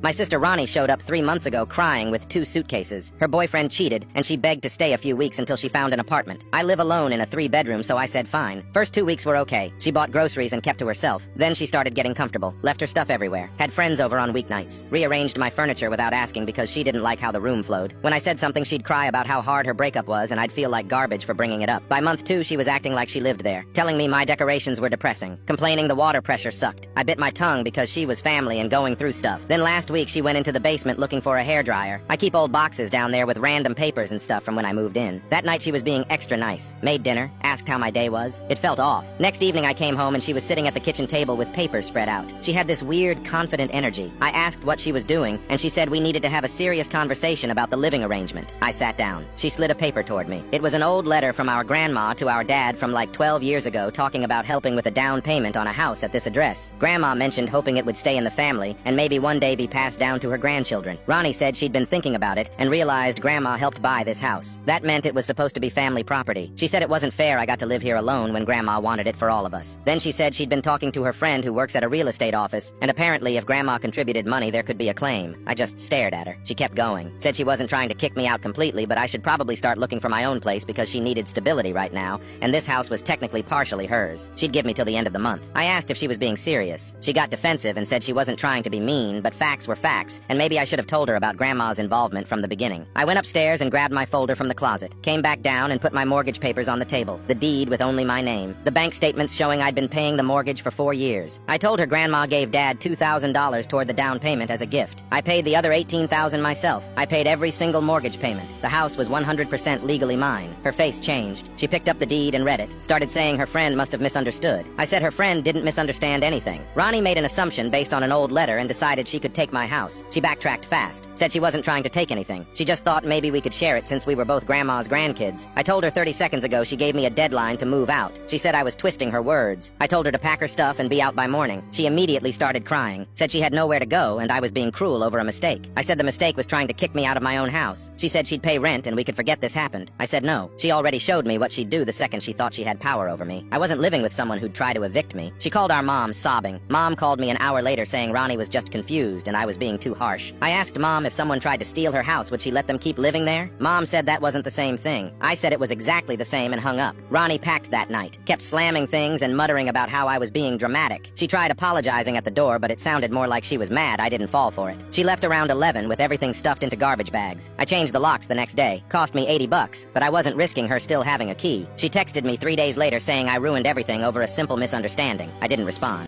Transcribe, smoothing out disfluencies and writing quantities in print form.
My sister Ronnie showed up 3 months ago crying with 2 suitcases. Her boyfriend cheated, and she begged to stay a few weeks until she found an apartment. I live alone in a 3-bedroom, so I said fine. First 2 weeks were okay. She bought groceries and kept to herself. Then she started getting comfortable, left her stuff everywhere, had friends over on weeknights, rearranged my furniture without asking because she didn't like how the room flowed. When I said something, she'd cry about how hard her breakup was, and I'd feel like garbage for bringing it up. By month 2, she was acting like she lived there, telling me my decorations were depressing, complaining the water pressure sucked. I bit my tongue because she was family and going through stuff. Then last week, she went into the basement looking for a hairdryer. I keep old boxes down there with random papers and stuff from when I moved in. That night she was being extra nice, made dinner, asked how my day was. It felt off. Next evening I came home and she was sitting at the kitchen table with papers spread out. She had this weird, confident energy. I asked what she was doing, and she said we needed to have a serious conversation about the living arrangement. I sat down. She slid a paper toward me. It was an old letter from our grandma to our dad from like 12 years ago talking about helping with a down payment on a house at this address. Grandma mentioned hoping it would stay in the family and maybe one day be passed down to her grandchildren. Ronnie said she'd been thinking about it and realized Grandma helped buy this house. That meant it was supposed to be family property. She said it wasn't fair I got to live here alone when Grandma wanted it for all of us. Then she said she'd been talking to her friend who works at a real estate office, and apparently if Grandma contributed money there could be a claim. I just stared at her. She kept going. Said she wasn't trying to kick me out completely, but I should probably start looking for my own place because she needed stability right now, and this house was technically partially hers. She'd give me till the end of the month. I asked if she was being serious. She got defensive and said she wasn't trying to be mean, but facts were facts, and maybe I should have told her about Grandma's involvement from the beginning. I went upstairs and grabbed my folder from the closet, came back down and put my mortgage papers on the table, the deed with only my name, the bank statements showing I'd been paying the mortgage for 4 years. I told her Grandma gave Dad $2,000 toward the down payment as a gift. I paid the other $18,000 myself. I paid every single mortgage payment. The house was 100% legally mine. Her face changed. She picked up the deed and read it, started saying her friend must have misunderstood. I said her friend didn't misunderstand anything. Ronnie made an assumption based on an old letter and decided she could take my house. She backtracked fast, said she wasn't trying to take anything. She just thought maybe we could share it since we were both Grandma's grandkids. I told her 30 seconds ago she gave me a deadline to move out. She said I was twisting her words. I told her to pack her stuff and be out by morning. She immediately started crying, said she had nowhere to go and I was being cruel over a mistake. I said the mistake was trying to kick me out of my own house. She said she'd pay rent and we could forget this happened. I said no. She already showed me what she'd do the second she thought she had power over me. I wasn't living with someone who'd try to evict me. She called our mom, sobbing. Mom called me an hour later saying Ronnie was just confused and I was being too harsh. I asked Mom if someone tried to steal her house, would she let them keep living there? Mom said that wasn't the same thing. I said it was exactly the same and hung up. Ronnie packed that night, kept slamming things and muttering about how I was being dramatic. She tried apologizing at the door, but it sounded more like she was mad I didn't fall for it. She left around 11 with everything stuffed into garbage bags. I changed the locks the next day. Cost me $80, but I wasn't risking her still having a key. She texted me 3 days later saying I ruined everything over a simple misunderstanding. I didn't respond.